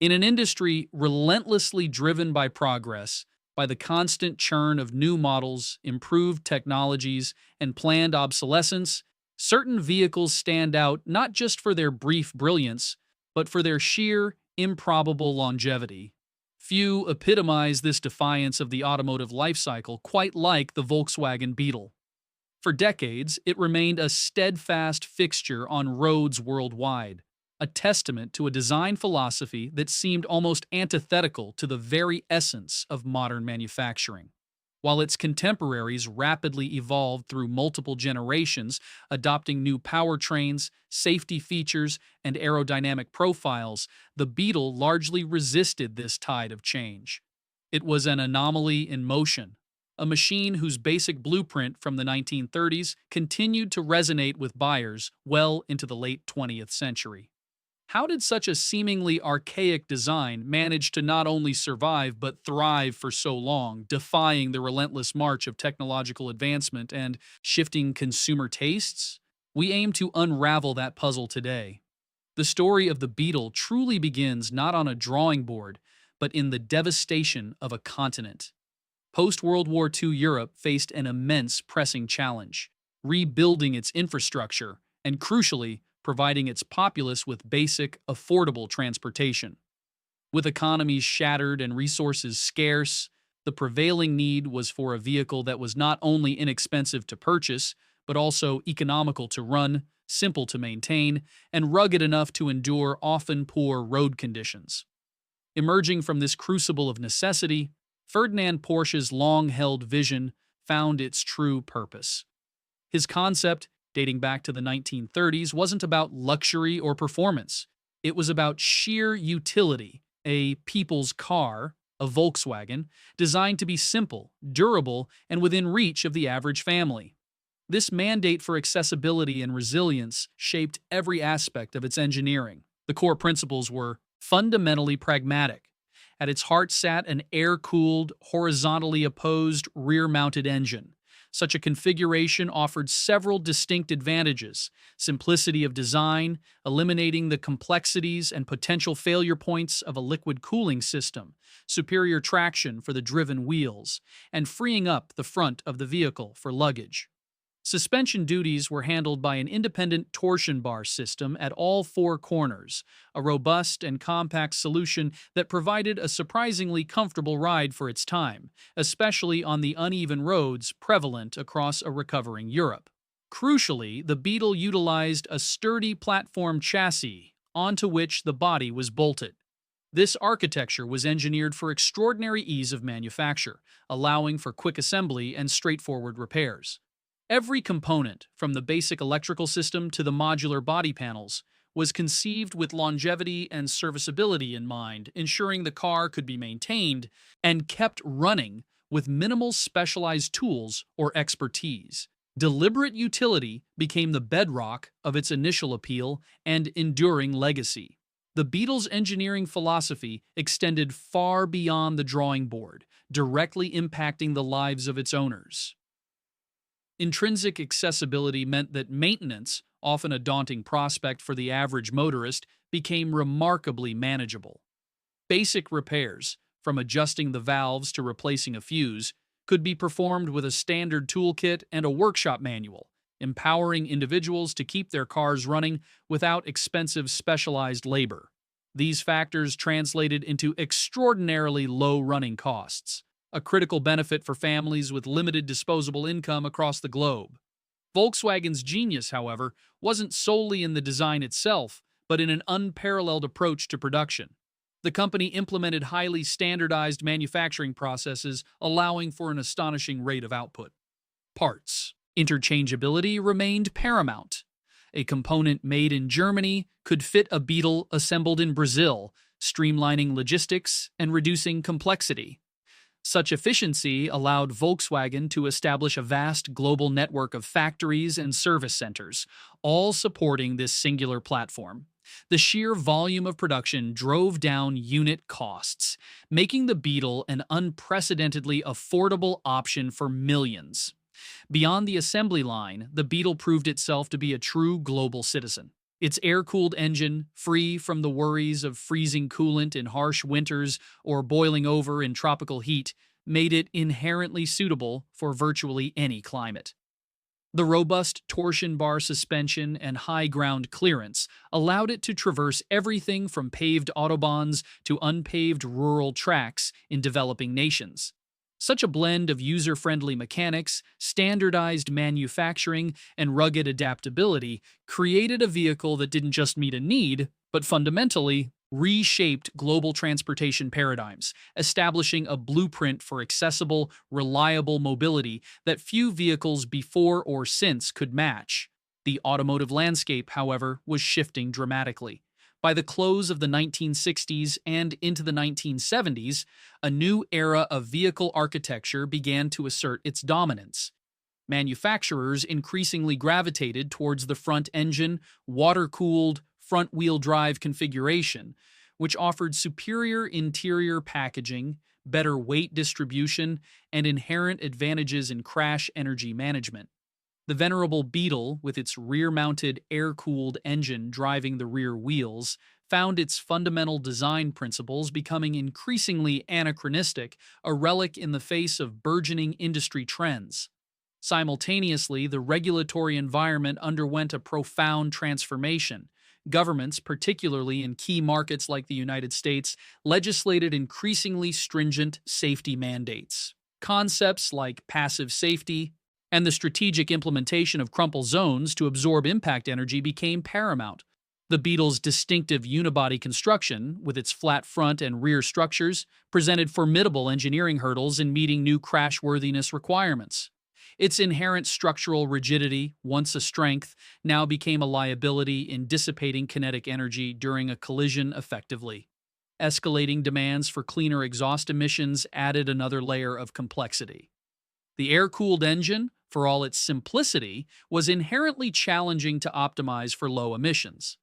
In an industry relentlessly driven by progress, by the constant churn of new models, improved technologies, and planned obsolescence, certain vehicles stand out not just for their brief brilliance, but for their sheer, improbable longevity. Few epitomize this defiance of the automotive life cycle quite like the Volkswagen Beetle. For decades, it remained a steadfast fixture on roads worldwide, a testament to a design philosophy that seemed almost antithetical to the very essence of modern manufacturing. While its contemporaries rapidly evolved through multiple generations, adopting new powertrains, safety features, and aerodynamic profiles, the Beetle largely resisted this tide of change. It was an anomaly in motion, a machine whose basic blueprint from the 1930s continued to resonate with buyers well into the late 20th century. How did such a seemingly archaic design manage to not only survive but thrive for so long, defying the relentless march of technological advancement and shifting consumer tastes? We aim to unravel that puzzle today. The story of the Beetle truly begins not on a drawing board, but in the devastation of a continent. Post World War II Europe faced an immense pressing challenge, rebuilding its infrastructure and, crucially, providing its populace with basic, affordable transportation. With economies shattered and resources scarce, the prevailing need was for a vehicle that was not only inexpensive to purchase, but also economical to run, simple to maintain, and rugged enough to endure often poor road conditions. Emerging from this crucible of necessity, Ferdinand Porsche's long-held vision found its true purpose. His concept, dating back to the 1930s, wasn't about luxury or performance. It was about sheer utility, a people's car, a Volkswagen, designed to be simple, durable, and within reach of the average family. This mandate for accessibility and resilience shaped every aspect of its engineering. The core principles were fundamentally pragmatic. At its heart sat an air-cooled, horizontally opposed rear-mounted engine. Such a configuration offered several distinct advantages: simplicity of design, eliminating the complexities and potential failure points of a liquid cooling system, superior traction for the driven wheels, and freeing up the front of the vehicle for luggage. Suspension duties were handled by an independent torsion bar system at all four corners, a robust and compact solution that provided a surprisingly comfortable ride for its time, especially on the uneven roads prevalent across a recovering Europe. Crucially, the Beetle utilized a sturdy platform chassis onto which the body was bolted. This architecture was engineered for extraordinary ease of manufacture, allowing for quick assembly and straightforward repairs. Every component, from the basic electrical system to the modular body panels, was conceived with longevity and serviceability in mind, ensuring the car could be maintained and kept running with minimal specialized tools or expertise. Deliberate utility became the bedrock of its initial appeal and enduring legacy. The Beetle's engineering philosophy extended far beyond the drawing board, directly impacting the lives of its owners. Intrinsic accessibility meant that maintenance, often a daunting prospect for the average motorist, became remarkably manageable. Basic repairs, from adjusting the valves to replacing a fuse, could be performed with a standard toolkit and a workshop manual, empowering individuals to keep their cars running without expensive specialized labor. These factors translated into extraordinarily low running costs, a critical benefit for families with limited disposable income across the globe. Volkswagen's genius, however, wasn't solely in the design itself, but in an unparalleled approach to production. The company implemented highly standardized manufacturing processes, allowing for an astonishing rate of output. Parts interchangeability remained paramount. A component made in Germany could fit a Beetle assembled in Brazil, streamlining logistics and reducing complexity. Such efficiency allowed Volkswagen to establish a vast global network of factories and service centers, all supporting this singular platform. The sheer volume of production drove down unit costs, making the Beetle an unprecedentedly affordable option for millions. Beyond the assembly line, the Beetle proved itself to be a true global citizen. Its air-cooled engine, free from the worries of freezing coolant in harsh winters or boiling over in tropical heat, made it inherently suitable for virtually any climate. The robust torsion bar suspension and high ground clearance allowed it to traverse everything from paved autobahns to unpaved rural tracks in developing nations. Such a blend of user-friendly mechanics, standardized manufacturing, and rugged adaptability created a vehicle that didn't just meet a need, but fundamentally reshaped global transportation paradigms, establishing a blueprint for accessible, reliable mobility that few vehicles before or since could match. The automotive landscape, however, was shifting dramatically. By the close of the 1960s and into the 1970s, a new era of vehicle architecture began to assert its dominance. Manufacturers increasingly gravitated towards the front engine, water-cooled, front-wheel drive configuration, which offered superior interior packaging, better weight distribution, and inherent advantages in crash energy management. The venerable Beetle, with its rear-mounted, air-cooled engine driving the rear wheels, found its fundamental design principles becoming increasingly anachronistic, a relic in the face of burgeoning industry trends. Simultaneously, the regulatory environment underwent a profound transformation. Governments, particularly in key markets like the United States, legislated increasingly stringent safety mandates. Concepts like passive safety and the strategic implementation of crumple zones to absorb impact energy became paramount. The Beetle's distinctive unibody construction, with its flat front and rear structures, presented formidable engineering hurdles in meeting new crashworthiness requirements. Its inherent structural rigidity, once a strength, now became a liability in dissipating kinetic energy during a collision effectively. Escalating demands for cleaner exhaust emissions added another layer of complexity. The air-cooled engine, for all its simplicity, was inherently challenging to optimize for low emissions.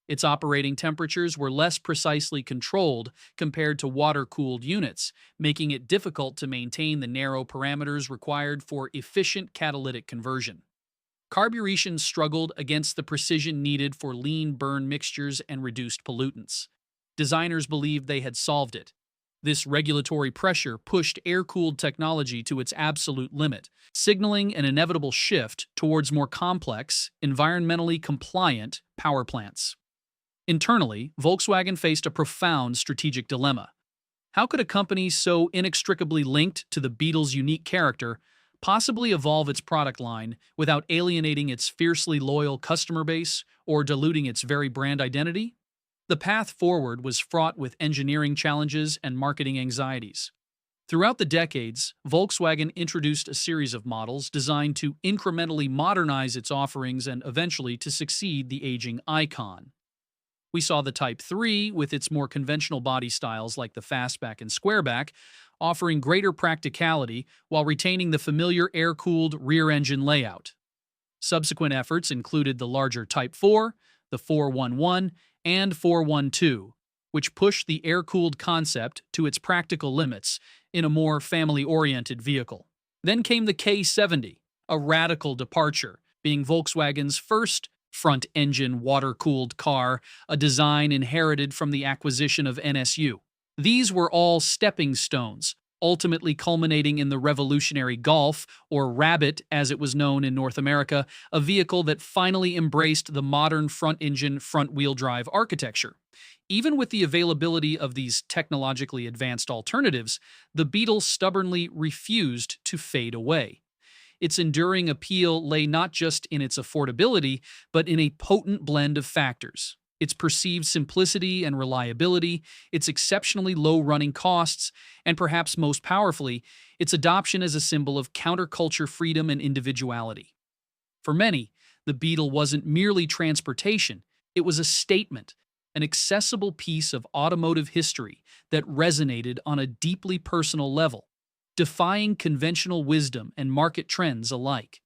Its operating temperatures were less precisely controlled compared to water-cooled units, making it difficult to maintain the narrow parameters required for efficient catalytic conversion. Carburation struggled against the precision needed for lean burn mixtures and reduced pollutants. Designers believed they had solved it. This regulatory pressure pushed air-cooled technology to its absolute limit, signaling an inevitable shift towards more complex, environmentally compliant power plants. Internally, Volkswagen faced a profound strategic dilemma. How could a company so inextricably linked to the Beetle's unique character possibly evolve its product line without alienating its fiercely loyal customer base or diluting its very brand identity? The path forward was fraught with engineering challenges and marketing anxieties. Throughout the decades, Volkswagen introduced a series of models designed to incrementally modernize its offerings and eventually to succeed the aging icon. We saw the Type 3 with its more conventional body styles like the fastback and squareback, offering greater practicality while retaining the familiar air-cooled rear-engine layout. Subsequent efforts included the larger Type 4, the 411, and 412, which pushed the air-cooled concept to its practical limits in a more family-oriented vehicle. Then came the K70, a radical departure, being Volkswagen's first front-engine water-cooled car, a design inherited from the acquisition of NSU. These were all stepping stones, ultimately culminating in the revolutionary Golf, or Rabbit as it was known in North America, a vehicle that finally embraced the modern front-engine, front-wheel drive architecture. Even with the availability of these technologically advanced alternatives, the Beetle stubbornly refused to fade away. Its enduring appeal lay not just in its affordability, but in a potent blend of factors. Its perceived simplicity and reliability, its exceptionally low running costs, and perhaps most powerfully, its adoption as a symbol of counterculture freedom and individuality. For many, the Beetle wasn't merely transportation, it was a statement, an accessible piece of automotive history that resonated on a deeply personal level, defying conventional wisdom and market trends alike.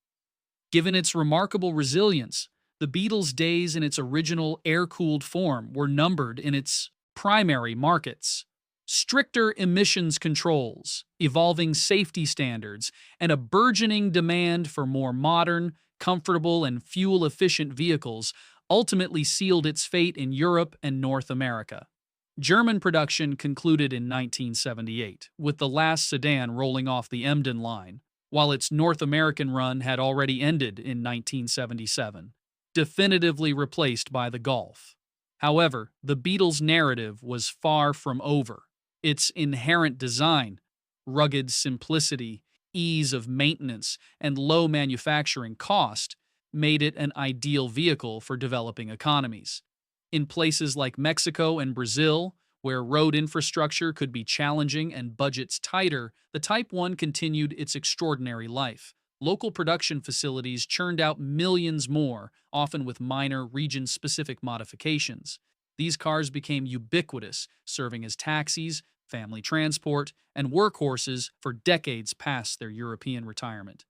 Given its remarkable resilience, the Beetle's days in its original air-cooled form were numbered in its primary markets. Stricter emissions controls, evolving safety standards, and a burgeoning demand for more modern, comfortable, and fuel-efficient vehicles ultimately sealed its fate in Europe and North America. German production concluded in 1978, with the last sedan rolling off the Emden line, while its North American run had already ended in 1977, definitively replaced by the Golf. However, the Beetle's narrative was far from over. Its inherent design, rugged simplicity, ease of maintenance, and low manufacturing cost made it an ideal vehicle for developing economies. In places like Mexico and Brazil, where road infrastructure could be challenging and budgets tighter, the Type 1 continued its extraordinary life. Local production facilities churned out millions more, often with minor region-specific modifications. These cars became ubiquitous, serving as taxis, family transport, and workhorses for decades past their European retirement.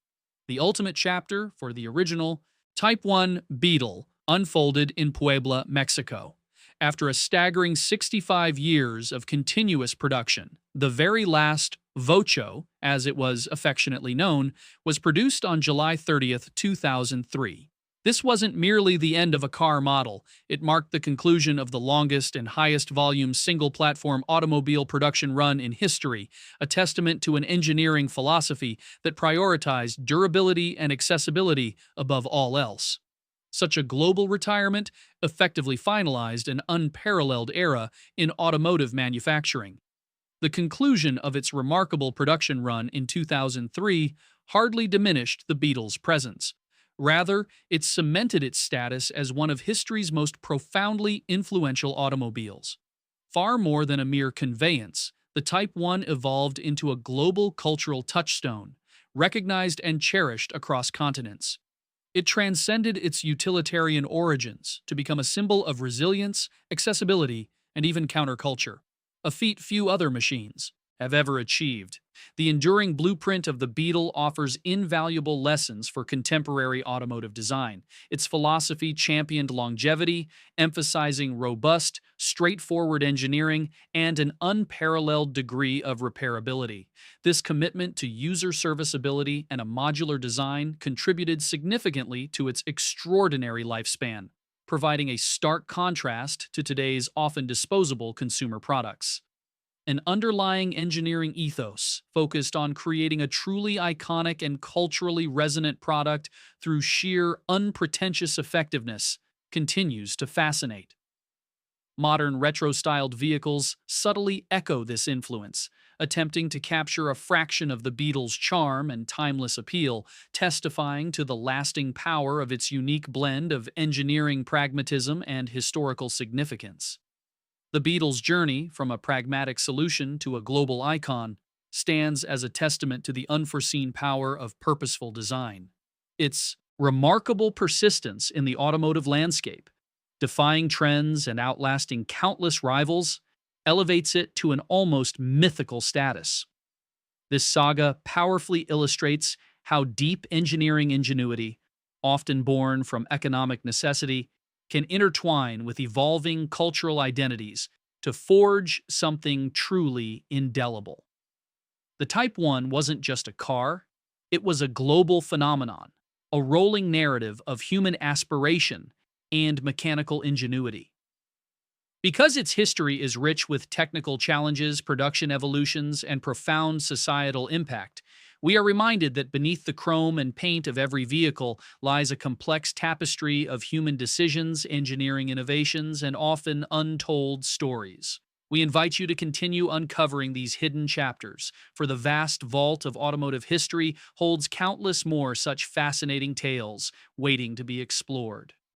The ultimate chapter for the original Type 1 Beetle unfolded in Puebla, Mexico. After a staggering 65 years of continuous production, the very last Vocho, as it was affectionately known, was produced on July 30th, 2003. This wasn't merely the end of a car model, it marked the conclusion of the longest and highest volume single-platform automobile production run in history, a testament to an engineering philosophy that prioritized durability and accessibility above all else. Such a global retirement effectively finalized an unparalleled era in automotive manufacturing. The conclusion of its remarkable production run in 2003 hardly diminished the Beetle's presence. Rather, it cemented its status as one of history's most profoundly influential automobiles. Far more than a mere conveyance, the Type 1 evolved into a global cultural touchstone, recognized and cherished across continents. It transcended its utilitarian origins to become a symbol of resilience, accessibility, and even counterculture, a feat few other machines have ever achieved. The enduring blueprint of the Beetle offers invaluable lessons for contemporary automotive design. Its philosophy championed longevity, emphasizing robust, straightforward engineering and an unparalleled degree of repairability. This commitment to user serviceability and a modular design contributed significantly to its extraordinary lifespan, providing a stark contrast to today's often disposable consumer products. An underlying engineering ethos focused on creating a truly iconic and culturally resonant product through sheer, unpretentious effectiveness continues to fascinate. Modern retro-styled vehicles subtly echo this influence, attempting to capture a fraction of the Beetle's charm and timeless appeal, testifying to the lasting power of its unique blend of engineering pragmatism and historical significance. The Beetle's journey from a pragmatic solution to a global icon stands as a testament to the unforeseen power of purposeful design. Its remarkable persistence in the automotive landscape, defying trends and outlasting countless rivals, elevates it to an almost mythical status. This saga powerfully illustrates how deep engineering ingenuity, often born from economic necessity, can intertwine with evolving cultural identities to forge something truly indelible. The Type 1 wasn't just a car, it was a global phenomenon, a rolling narrative of human aspiration and mechanical ingenuity. Because its history is rich with technical challenges, production evolutions, and profound societal impact, we are reminded that beneath the chrome and paint of every vehicle lies a complex tapestry of human decisions, engineering innovations, and often untold stories. We invite you to continue uncovering these hidden chapters, for the vast vault of automotive history holds countless more such fascinating tales waiting to be explored.